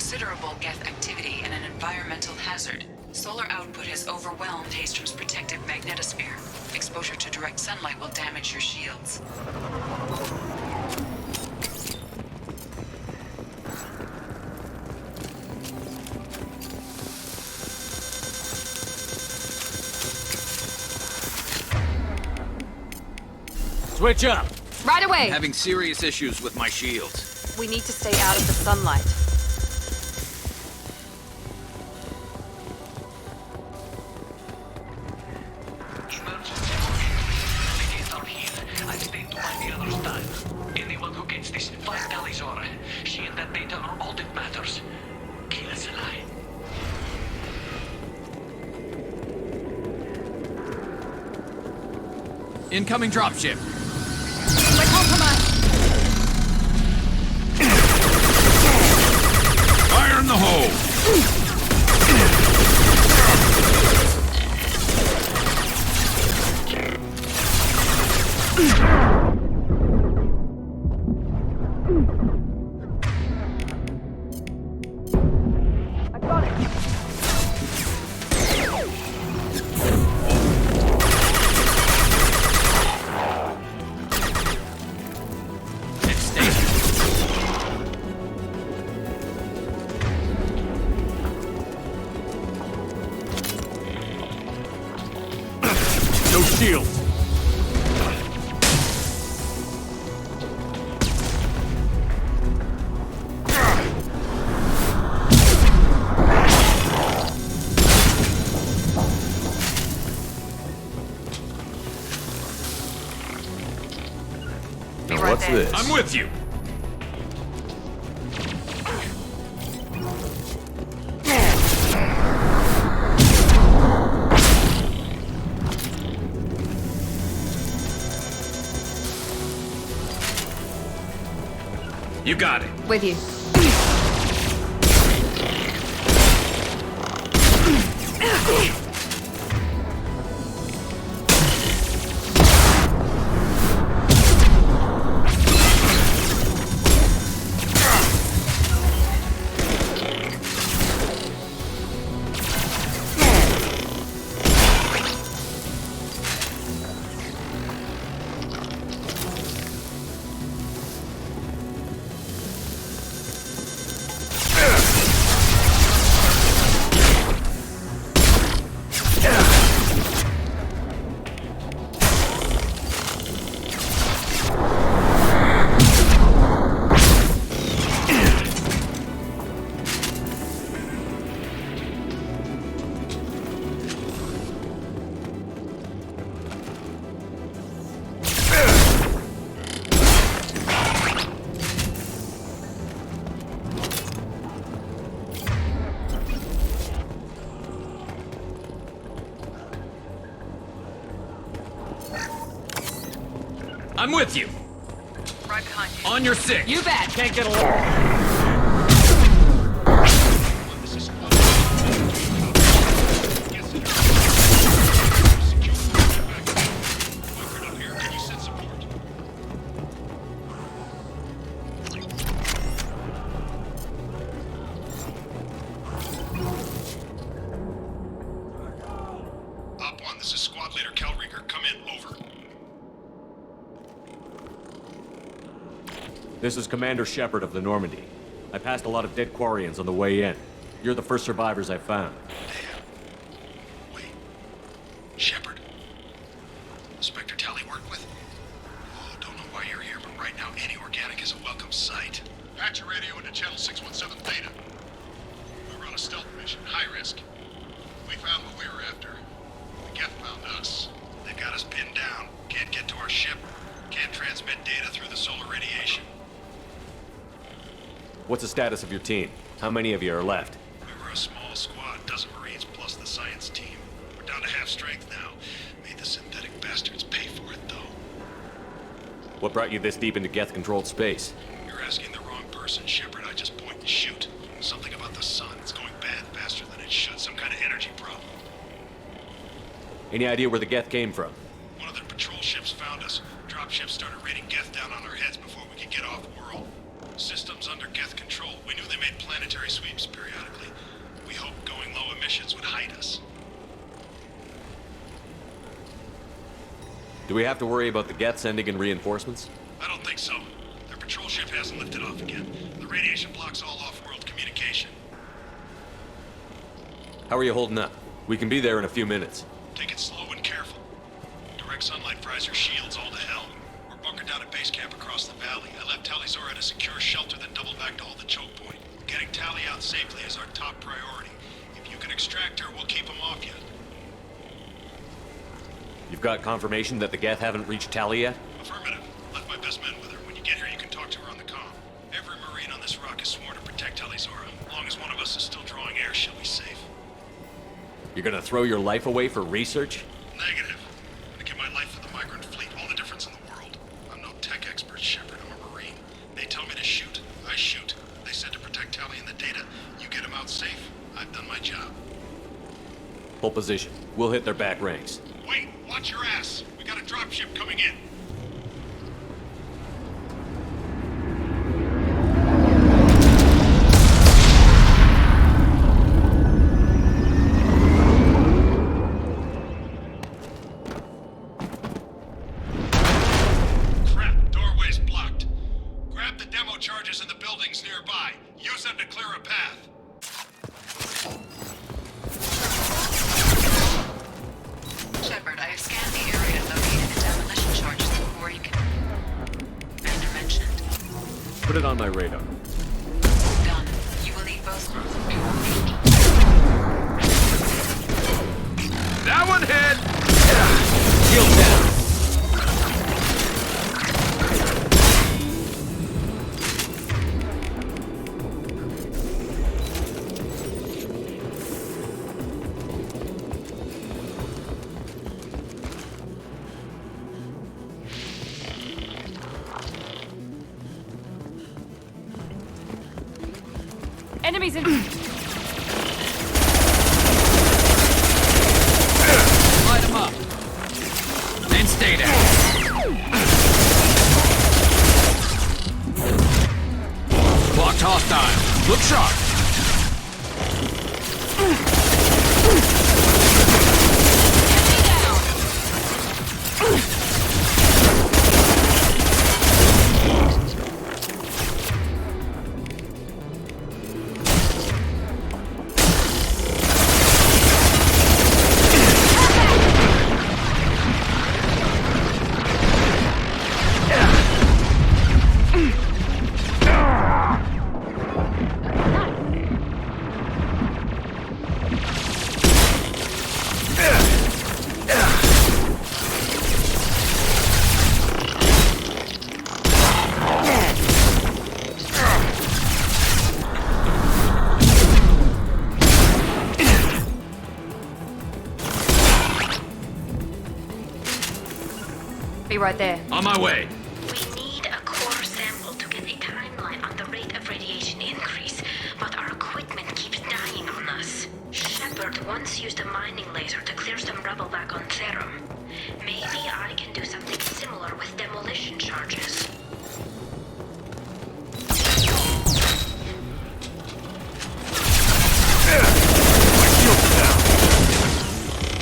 considerable Geth activity and an environmental hazard. Solar output has overwhelmed Hastrom's protective magnetosphere. Exposure to direct sunlight will damage your shields. Switch up! Right away! I'm having serious issues with my shields. We need to stay out of the sunlight. Renegades are here. I've stayed to find the other's time. Anyone who gets this, find Tali's aura. She and that data are all that matters. Kill us alive. Incoming dropship. We're compromised! Fire in the hole! I got it! It's stable. No shields! Be right What's there. this? I'm with you! You got it. With you. I'm with you. Right behind you. On your six. You bet! Can't get along. Op 1, this is Squad Leader Calreeker. Come in, over. This is Commander Shepard of the Normandy. I passed a lot of dead Quarians on the way in. You're the first survivors I found. Damn. Wait. Shepard? Inspector Tali worked with? Oh, don't know why you're here, but right now any organic is a welcome sight. Patch your radio into channel 617 Theta. We were on a stealth mission, high risk. We found what we were after. The Geth found us. They got us pinned down. Can't get to our ship. Can't transmit data through the solar radiation. What's the status of your team? How many of you are left? We were a small squad, dozen Marines plus the science team. We're down to half strength now. Made the synthetic bastards pay for it, though. What brought you this deep into Geth-controlled space? You're asking the wrong person, Shepard. I just point and shoot. Something about the sun. It's going bad faster than it should. Some kind of energy problem. Any idea where the Geth came from? One of their patrol ships found us. Dropships started raining Geth down on our heads before we could get off-world. Systems under Geth control. We knew they made make planetary sweeps periodically. We hope going low emissions would hide us. Do we have to worry about the Geth sending in reinforcements? I don't think so. Their patrol ship hasn't lifted off again. The radiation blocks all off-world communication. How are you holding up? We can be there in a few minutes. Take it slow and careful. Direct sunlight fries your shields all to hell. We're bunkered down at base camp across the valley. I left Tali at a secure shelter, then doubled back to hold the choke point. Getting Tali out safely is our top priority. If you can extract her, we'll keep them off you. You've got confirmation that the Geth haven't reached Tali yet? Affirmative. Left my best men with her. When you get here, you can talk to her on the comm. Every Marine on this rock is sworn to protect Tali Zora. As long as one of us is still drawing air, she'll be safe. You're gonna throw your life away for research? Negative. I'm gonna give my life for the migrant fleet. All the difference in the world. I'm no tech expert, Shepard. I'm a Marine. They tell me to shoot. I shoot. They said to protect Tali and the data. You get them out safe. I've done my job. Hold position. We'll hit their back ranks. Wait! Watch your ass! We got a dropship coming in! Crap! Doorway's blocked. Grab the demo charges in the buildings nearby. Use them to clear a path. Shepard, I have scanned the area located the demolition charges before you can... As I mentioned. Put it on my radar. Done. You will need both... That one hit! Shield down! Enemies in... Light them up. And stay down. Blocked hostile. Look sharp. Be right there. On my way. We need a core sample to get a timeline on the rate of radiation increase, but our equipment keeps dying on us. Shepard once used a mining laser to clear some rubble back on Therum. Maybe I can do something similar with demolition charges.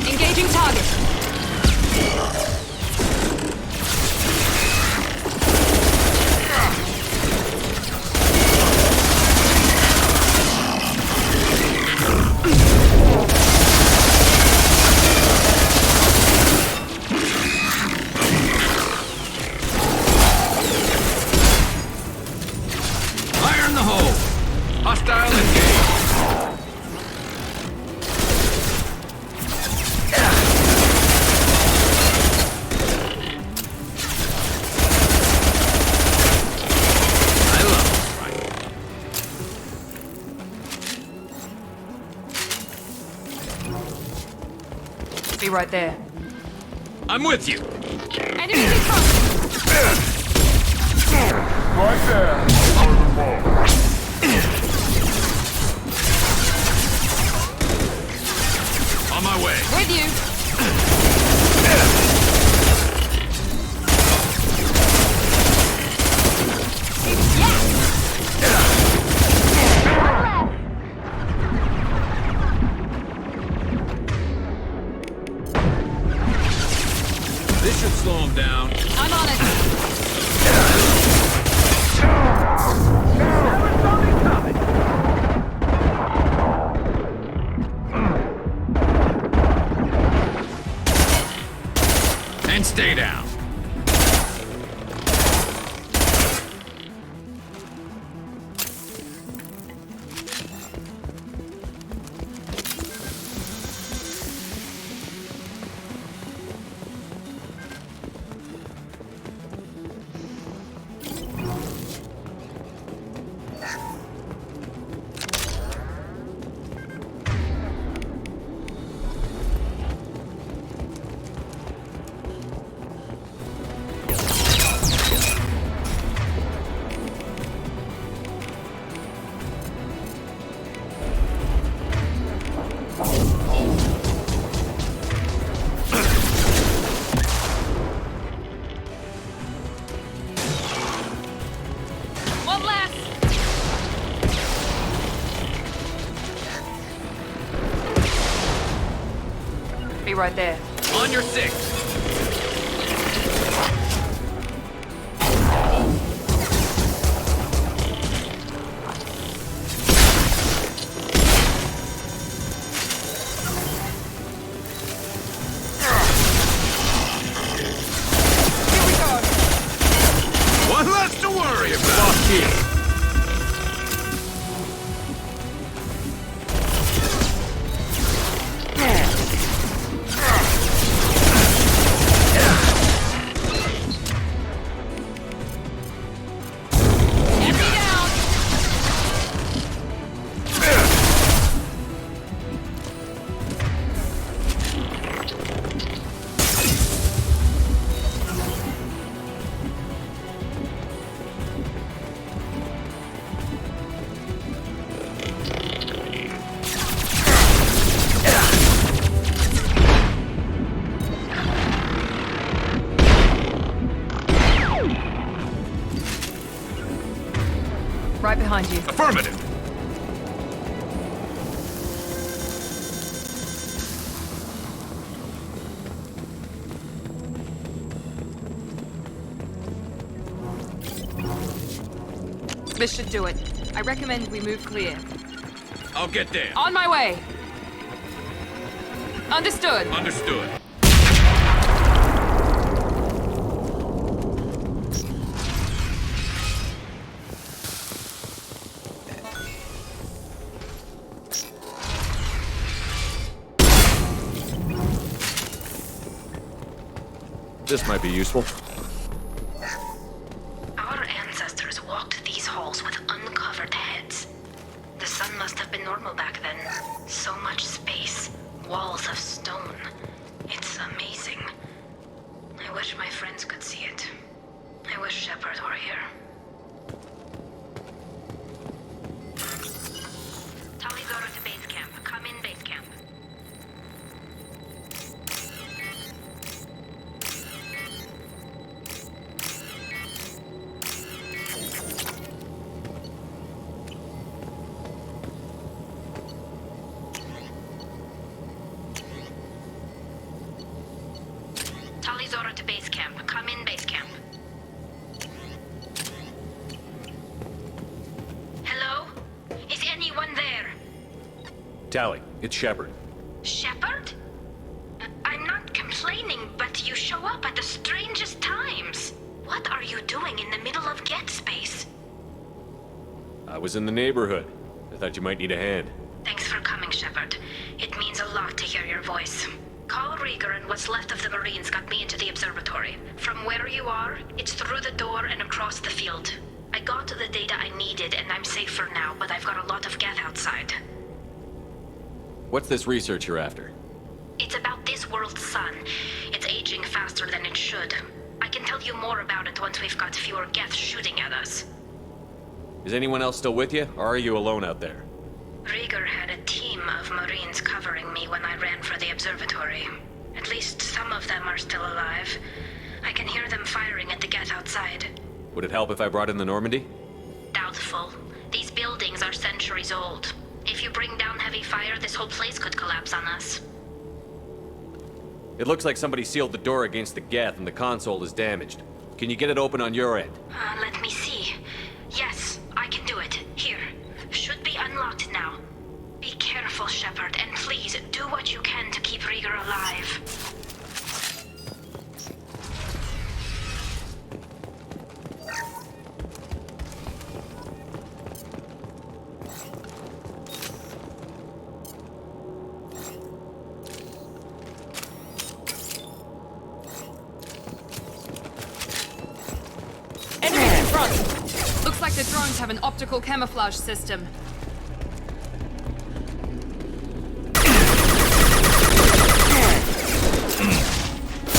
Engaging target. Fire in the hole. Hostile engaged. I love this fight. Be right there. I'm with you. Enemies in front. Right there. On my way. With you. Yeah. Be right there. On your 6. One less to worry about. Lost key. Enemy down! Right behind you. Affirmative. This should do it. I recommend we move clear. I'll get there. On my way. Understood. Understood. This might be useful. Our ancestors walked these halls with uncovered heads. The sun must have been normal back then. So much space. Walls of stone. It's amazing. I wish my friends could see it. I wish Shepard were here. Tali's order to base camp. Come in, base camp. Tali's order to base camp. Come in, base camp. Hello? Is anyone there? Tali, it's Shepard. Shepard? I'm not complaining, but you show up at the strangest times. What are you doing in the middle of Get Space? I was in the neighborhood. I thought you might need a hand. Thanks for coming, Shepard. It means a lot to hear your voice. Carl Rieger and what's left of the Marines got me into the observatory. From where you are, it's through the door and across the field. I got the data I needed and I'm safe for now, but I've got a lot of geth outside. What's this research you're after? It's about this world's sun. It's aging faster than it should. I can tell you more about it once we've got fewer geth shooting at us. Is anyone else still with you, or are you alone out there? Rieger had a team of Marines covering me when I ran for the observatory. At least some of them are still alive. I can hear them firing at the geth outside. Would it help if I brought in the Normandy? Doubtful. These buildings are centuries old. If you bring down heavy fire, this whole place could collapse on us. It looks like somebody sealed the door against the geth and the console is damaged. Can you get it open on your end? Let me see. Yes, I can do it. Here. Should be unlocked now. Be careful, Shepard, and please do what you can to keep Rieger alive. Enemies in front! Looks like the drones have an optical camouflage system.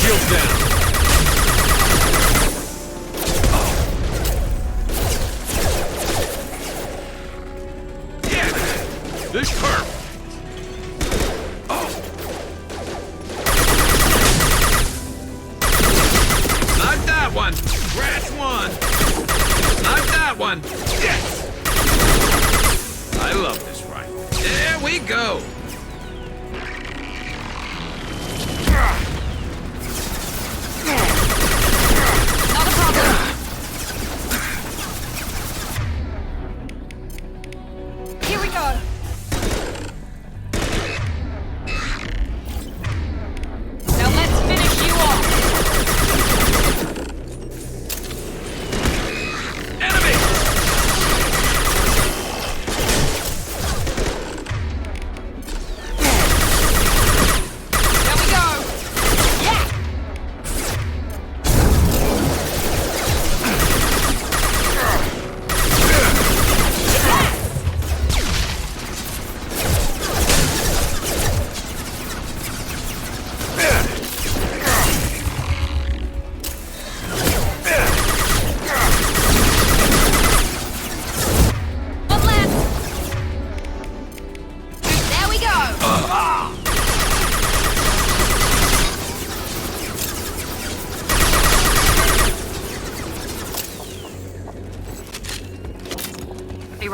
Shields down. Yeah! This perp! Not that one! Scratch one! Not that one! Yes! I love this rifle. There we go!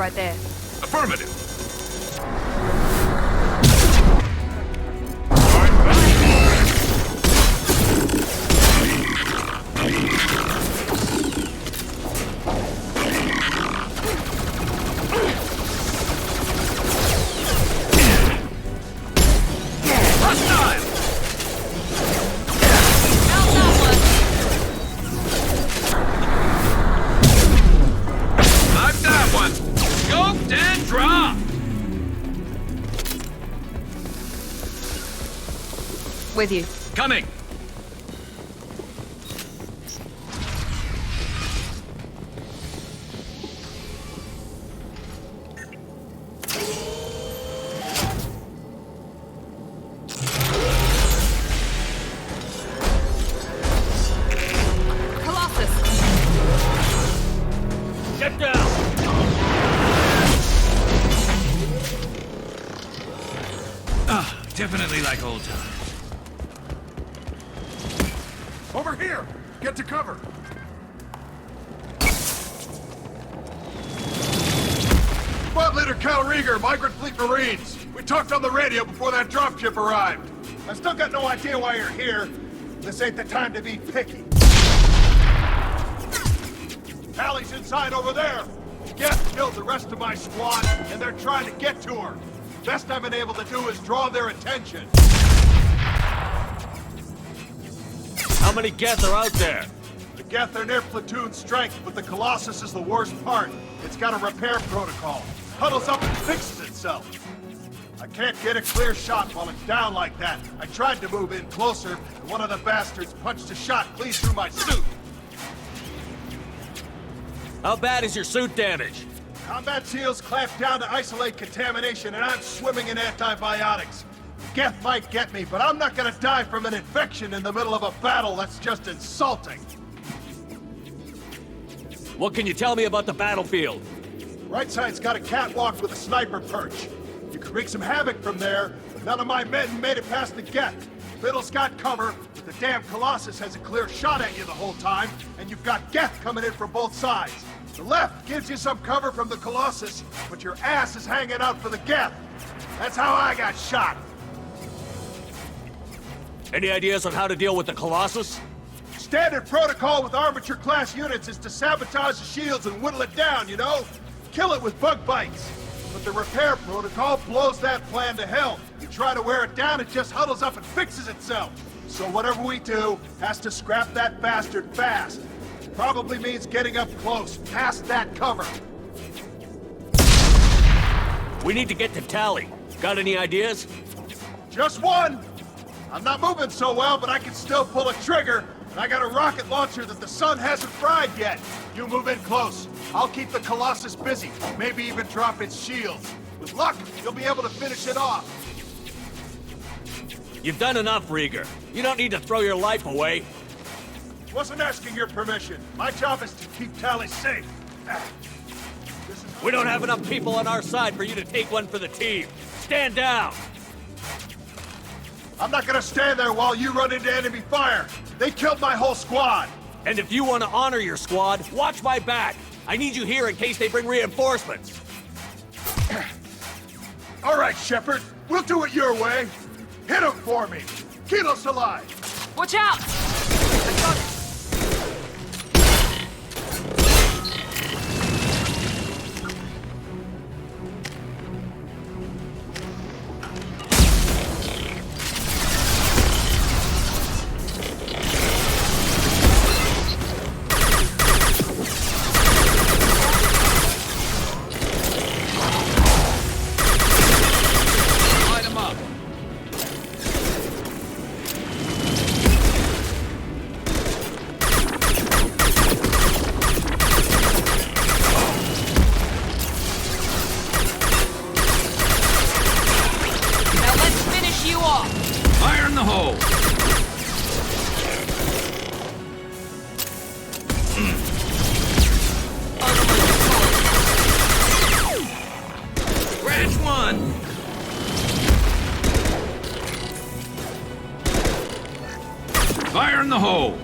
right there. Affirmative. With you. Coming! Colossus! Get down! Definitely like old times. Over here! Get to cover! Squad Leader Cal Rieger, Migrant Fleet Marines. We talked on the radio before that dropship arrived. I still got no idea why you're here. This ain't the time to be picky. Tali's inside over there. Geth killed the rest of my squad, and they're trying to get to her. Best I've been able to do is draw their attention. How many Geth are out there? The Geth are near platoon strength, but the Colossus is the worst part. It's got a repair protocol. Huddles up and fixes itself. I can't get a clear shot while it's down like that. I tried to move in closer, and one of the bastards punched a shot clean through my suit. How bad is your suit damage? Combat SEALs clamp down to isolate contamination, and I'm swimming in antibiotics. Geth might get me, but I'm not gonna die from an infection in the middle of a battle. That's just insulting. What can you tell me about the battlefield? Right side's got a catwalk with a sniper perch. You can wreak some havoc from there, but none of my men made it past the Geth. Middle's got cover, but the damn Colossus has a clear shot at you the whole time, and you've got Geth coming in from both sides. The left gives you some cover from the Colossus, but your ass is hanging out for the Geth. That's how I got shot. Any ideas on how to deal with the Colossus? Standard protocol with armature-class units is to sabotage the shields and whittle it down, you know? Kill it with bug bites. But the repair protocol blows that plan to hell. You try to wear it down, it just huddles up and fixes itself. So whatever we do has to scrap that bastard fast. Probably means getting up close, past that cover. We need to get to Tali. Got any ideas? Just one! I'm not moving so well, but I can still pull a trigger, and I got a rocket launcher that the sun hasn't fried yet. You move in close. I'll keep the Colossus busy, maybe even drop its shields. With luck, you'll be able to finish it off. You've done enough, Rieger. You don't need to throw your life away. Wasn't asking your permission. My job is to keep Tali safe. We don't have enough people on our side for you to take one for the team. Stand down! I'm not gonna stand there while you run into enemy fire. They killed my whole squad. And if you want to honor your squad, watch my back. I need you here in case they bring reinforcements. All right, Shepard. We'll do it your way. Hit him for me. Kilos alive. Watch out! I got it. Fire in the hole! Scratch one! Fire in the hole!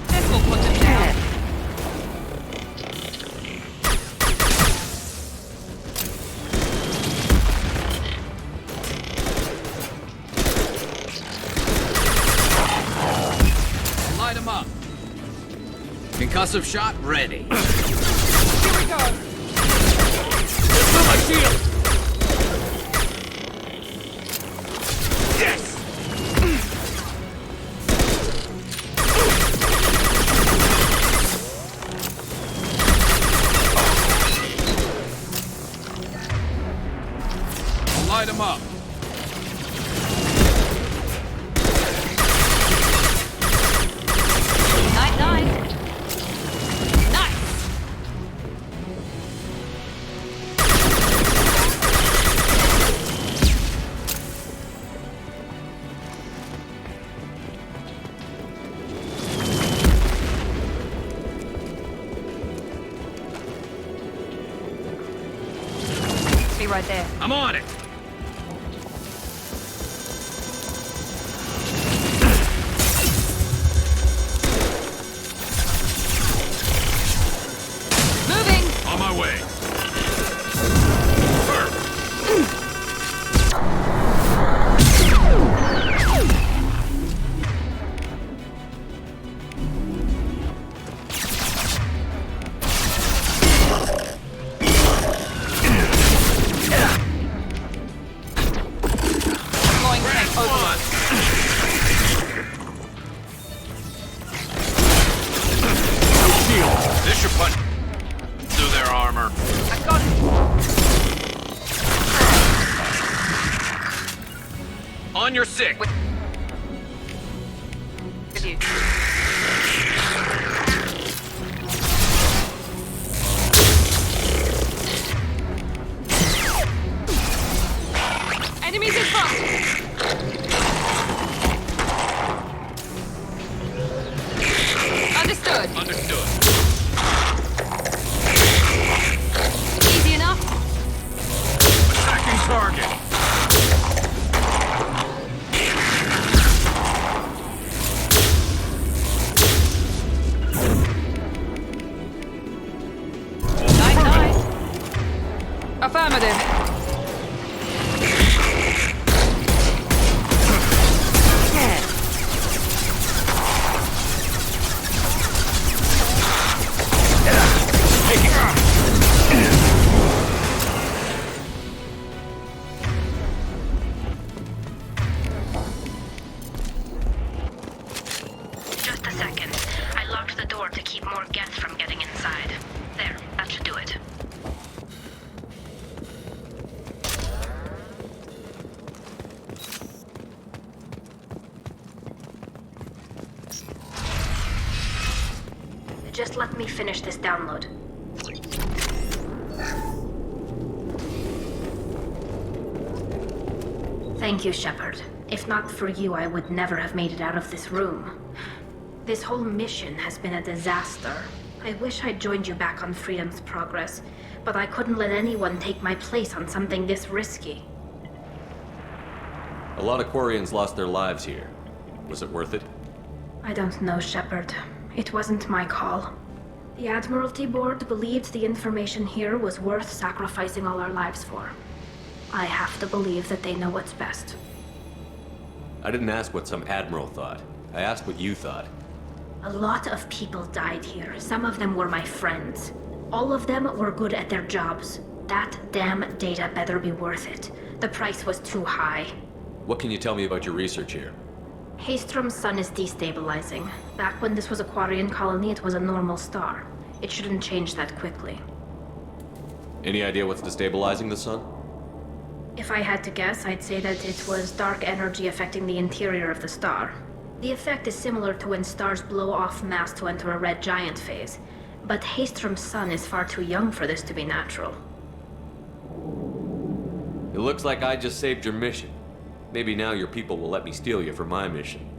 This will put them down. Concussive shot ready. Here we go. Just for my shield! Yes! I'll light him up. Night. Nice. Be right there. I'm on it! Moving. On my way. Deploying tech overload. This should put through their armor. I got it. On your sick. With you. Enemies in front. Understood. Understood. Easy enough. Attacking target. Night. Affirmative. Just a second. I locked the door to keep more guests from getting inside. There, that should do it. Just let me finish this download. Thank you, Shepard. If not for you, I would never have made it out of this room. This whole mission has been a disaster. I wish I'd joined you back on Freedom's Progress, but I couldn't let anyone take my place on something this risky. A lot of Quarians lost their lives here. Was it worth it? I don't know, Shepard. It wasn't my call. The Admiralty Board believed the information here was worth sacrificing all our lives for. I have to believe that they know what's best. I didn't ask what some admiral thought. I asked what you thought. A lot of people died here. Some of them were my friends. All of them were good at their jobs. That damn data better be worth it. The price was too high. What can you tell me about your research here? Haystrom's sun is destabilizing. Back when this was a Quarian colony, it was a normal star. It shouldn't change that quickly. Any idea what's destabilizing the sun? If I had to guess, I'd say that it was dark energy affecting the interior of the star. The effect is similar to when stars blow off mass to enter a red giant phase. But Haystrom's sun is far too young for this to be natural. It looks like I just saved your mission. Maybe now your people will let me steal you for my mission.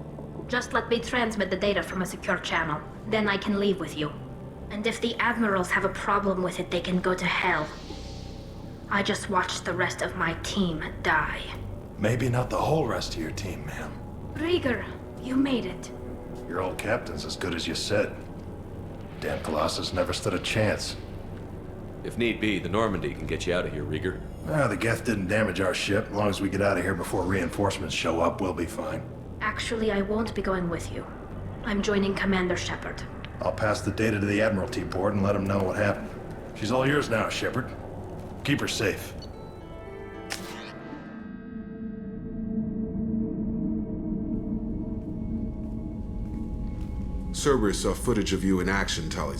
Just let me transmit the data from a secure channel. Then I can leave with you. And if the Admirals have a problem with it, they can go to hell. I just watched the rest of my team die. Maybe not the whole rest of your team, ma'am. Rieger, you made it. Your old captain's as good as you said. Damn Colossus never stood a chance. If need be, the Normandy can get you out of here, Rieger. The Geth didn't damage our ship. As long as we get out of here before reinforcements show up, we'll be fine. Actually, I won't be going with you. I'm joining Commander Shepard. I'll pass the data to the Admiralty board and let them know what happened. She's all yours now, Shepard. Keep her safe. Cerberus saw footage of you in action, Tali.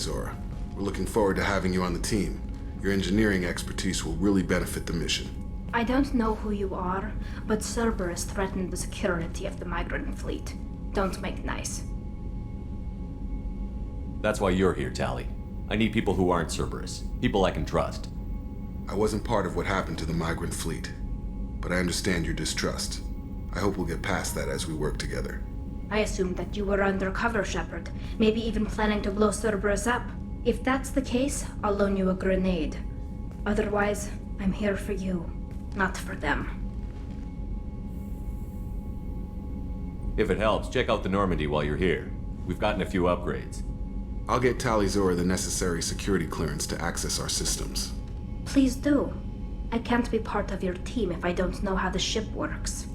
We're looking forward to having you on the team. Your engineering expertise will really benefit the mission. I don't know who you are, but Cerberus threatened the security of the migrant fleet. Don't make nice. That's why you're here, Tali. I need people who aren't Cerberus. People I can trust. I wasn't part of what happened to the migrant fleet, but I understand your distrust. I hope we'll get past that as we work together. I assumed that you were undercover, Shepard. Maybe even planning to blow Cerberus up. If that's the case, I'll loan you a grenade. Otherwise, I'm here for you, not for them. If it helps, check out the Normandy while you're here. We've gotten a few upgrades. I'll get Tali the necessary security clearance to access our systems. Please do. I can't be part of your team if I don't know how the ship works.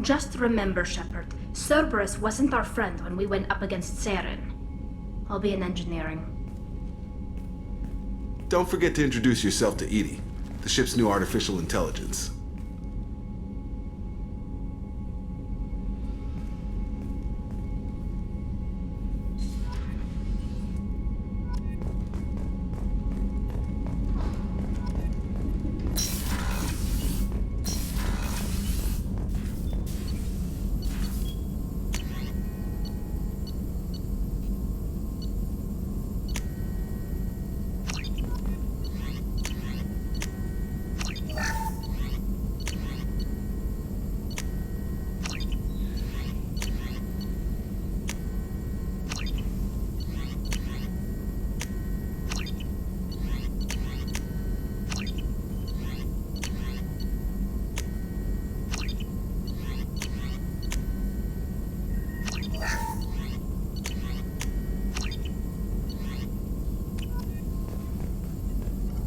Just remember, Shepard, Cerberus wasn't our friend when we went up against Saren. I'll be in engineering. Don't forget to introduce yourself to Edie, the ship's new artificial intelligence.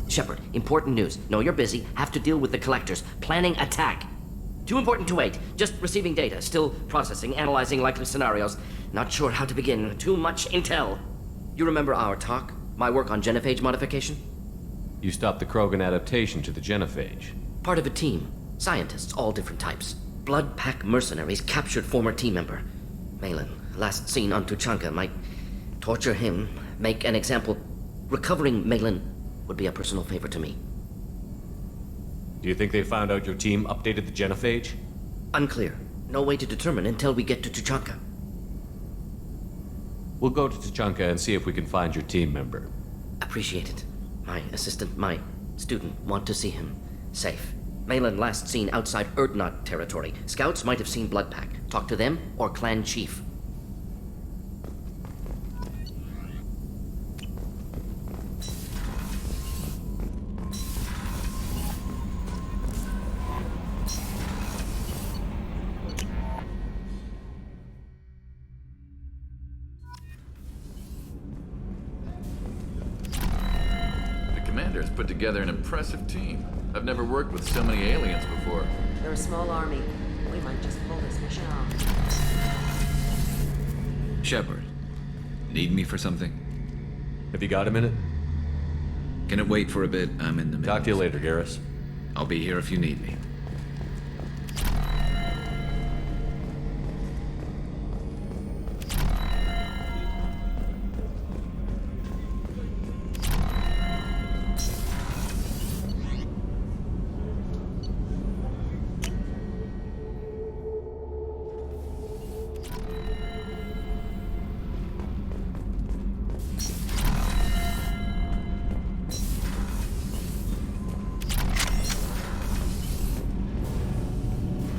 Shepard, important news. Know you're busy. Have to deal with the collectors. Planning attack. Too important to wait. Just receiving data. Still processing, analyzing likely scenarios. Not sure how to begin. Too much intel. You remember our talk? My work on genophage modification? You stopped the Krogan adaptation to the genophage. Part of a team. Scientists, all different types. Blood Pack mercenaries captured former team member. Malin, last seen on Tuchanka, might torture him, make an example. Recovering Malin would be a personal favor to me. Do you think they found out your team updated the genophage? Unclear. No way to determine until we get to Tuchanka. We'll go to Tuchanka and see if we can find your team member. Appreciate it. My assistant, my student, want to see him. Safe. Malin last seen outside Erdnot territory. Scouts might have seen Bloodpack. Talk to them or clan chief. Commander's put together an impressive team. I've never worked with so many aliens before. They're a small army. We might just pull this mission off. Shepard, need me for something? Have you got a minute? Can it wait for a bit? I'm in the middle. Talk to you later, Garrus. I'll be here if you need me.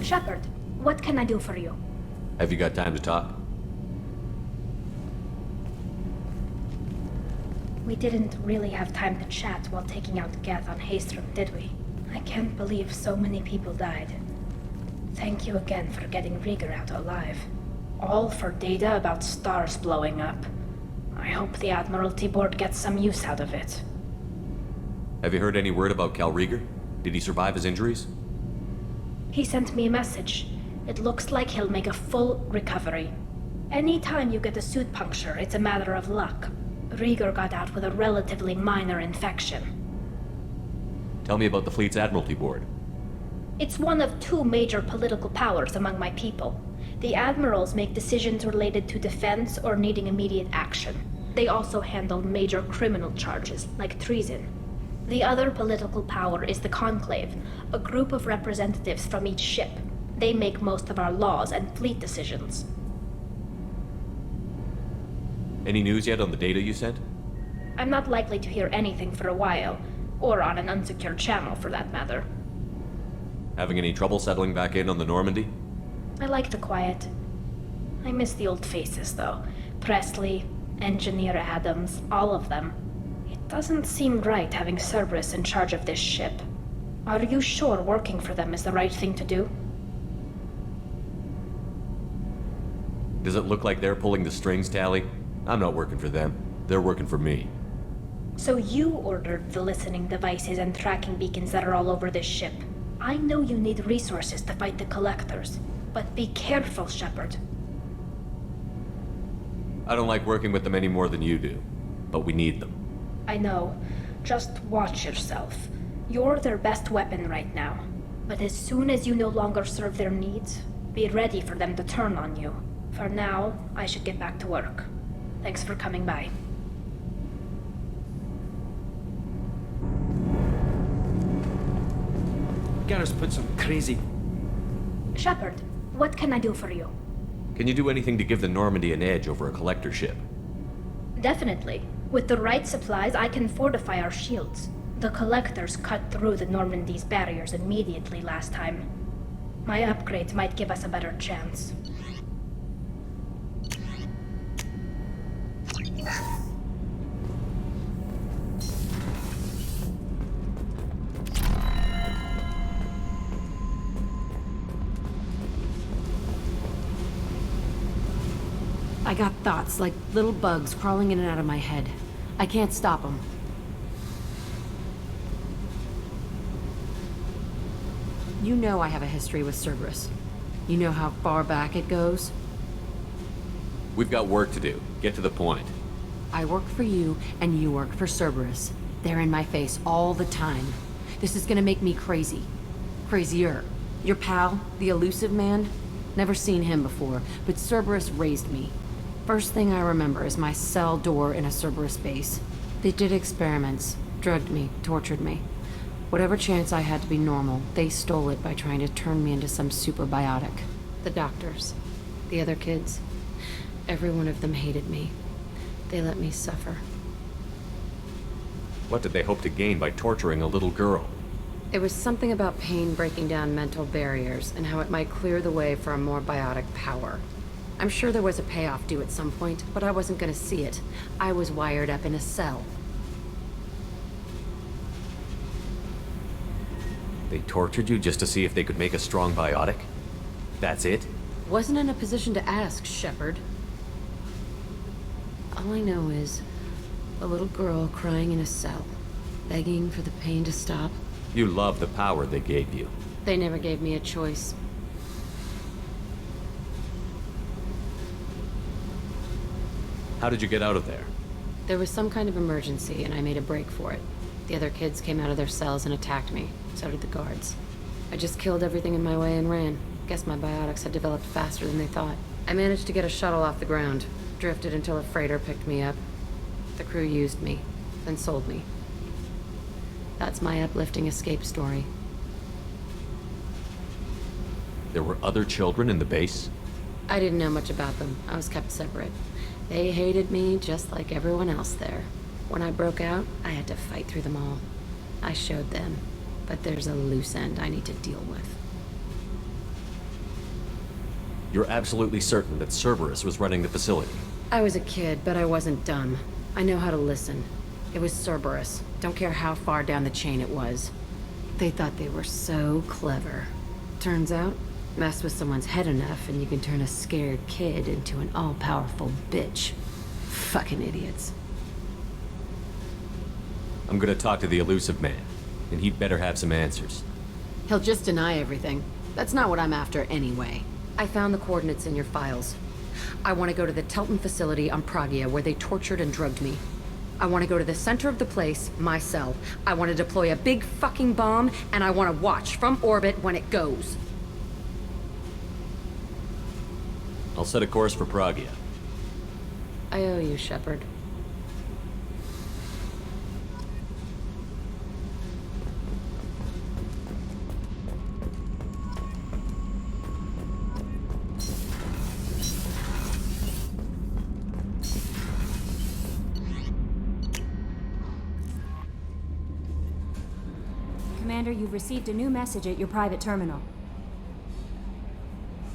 Shepard, what can I do for you? Have you got time to talk? We didn't really have time to chat while taking out Geth on Haestrom, did we? I can't believe so many people died. Thank you again for getting Rieger out alive. All for data about stars blowing up. I hope the Admiralty Board gets some use out of it. Have you heard any word about Cal Rieger? Did he survive his injuries? He sent me a message. It looks like he'll make a full recovery. Anytime you get a suit puncture, it's a matter of luck. Rieger got out with a relatively minor infection. Tell me about the fleet's Admiralty Board. It's one of two major political powers among my people. The admirals make decisions related to defense or needing immediate action. They also handle major criminal charges, like treason. The other political power is the Conclave, a group of representatives from each ship. They make most of our laws and fleet decisions. Any news yet on the data you sent? I'm not likely to hear anything for a while, or on an unsecured channel for that matter. Having any trouble settling back in on the Normandy? I like the quiet. I miss the old faces, though. Presley, Engineer Adams, all of them. It doesn't seem right having Cerberus in charge of this ship. Are you sure working for them is the right thing to do? Does it look like they're pulling the strings, Tali? I'm not working for them. They're working for me. So you ordered the listening devices and tracking beacons that are all over this ship. I know you need resources to fight the Collectors, but be careful, Shepard. I don't like working with them any more than you do, but we need them. I know. Just watch yourself. You're their best weapon right now. But as soon as you no longer serve their needs, be ready for them to turn on you. For now, I should get back to work. Thanks for coming by. Garrus put some crazy... Shepard, what can I do for you? Can you do anything to give the Normandy an edge over a collector ship? Definitely. With the right supplies, I can fortify our shields. The Collectors cut through the Normandy's barriers immediately last time. My upgrades might give us a better chance. I got thoughts like little bugs crawling in and out of my head. I can't stop them. You know I have a history with Cerberus. You know how far back it goes? We've got work to do. Get to the point. I work for you, and you work for Cerberus. They're in my face all the time. This is gonna make me crazy. Crazier. Your pal, the elusive man? Never seen him before, but Cerberus raised me. First thing I remember is my cell door in a Cerberus base. They did experiments, drugged me, tortured me. Whatever chance I had to be normal, they stole it by trying to turn me into some super biotic. The doctors, the other kids, every one of them hated me. They let me suffer. What did they hope to gain by torturing a little girl? It was something about pain breaking down mental barriers and how it might clear the way for a more biotic power. I'm sure there was a payoff due at some point, but I wasn't gonna see it. I was wired up in a cell. They tortured you just to see if they could make a strong biotic? That's it? Wasn't in a position to ask, Shepard. All I know is a little girl crying in a cell, begging for the pain to stop. You love the power they gave you. They never gave me a choice. How did you get out of there? There was some kind of emergency, and I made a break for it. The other kids came out of their cells and attacked me. So did the guards. I just killed everything in my way and ran. Guess my biotics had developed faster than they thought. I managed to get a shuttle off the ground. Drifted until a freighter picked me up. The crew used me, then sold me. That's my uplifting escape story. There were other children in the base? I didn't know much about them. I was kept separate. They hated me just like everyone else there. When I broke out, I had to fight through them all. I showed them, but there's a loose end I need to deal with. You're absolutely certain that Cerberus was running the facility? I was a kid, but I wasn't dumb. I know how to listen. It was Cerberus. Don't care how far down the chain it was. They thought they were so clever. Turns out, mess with someone's head enough and you can turn a scared kid into an all-powerful bitch. Fucking idiots. I'm gonna talk to the elusive man, and he'd better have some answers. He'll just deny everything. That's not what I'm after anyway. I found the coordinates in your files. I want to go to the Telton facility on Pragia where they tortured and drugged me. I want to go to the center of the place, my cell. I want to deploy a big fucking bomb, and I want to watch from orbit when it goes. I'll set a course for Pragia. I owe you, Shepard. Commander, you've received a new message at your private terminal.